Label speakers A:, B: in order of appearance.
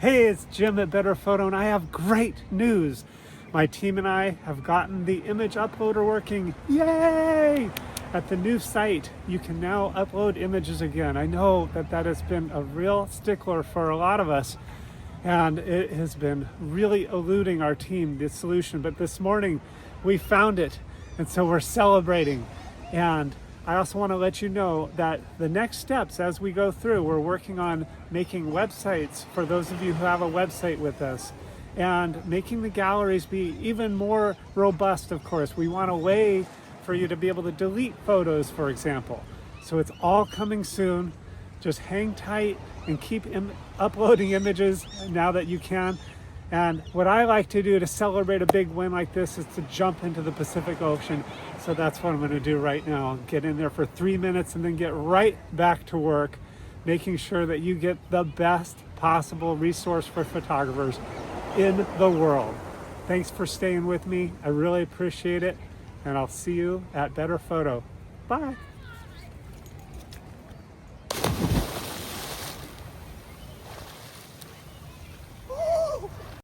A: Hey, it's Jim at BetterPhoto, and I have great news. My team and I have gotten the image uploader working. Yay! At the new site, you can now upload images again. I know that has been a real stickler for a lot of us, and it has been really eluding our team, this solution. But this morning, we found it, and so we're celebrating. And I also want to let you know that the next steps as we go through, we're working on making websites for those of you who have a website with us, and making the galleries be even more robust, of course. We want a way for you to be able to delete photos, for example. So it's all coming soon. Just hang tight and keep uploading images now that you can. And what I like to do to celebrate a big win like this is to jump into the Pacific Ocean. So that's what I'm going to do right now. Get in there for 3 minutes and then get right back to work, making sure that you get the best possible resource for photographers in the world. Thanks for staying with me. I really appreciate it. And I'll see you at BetterPhoto. Bye.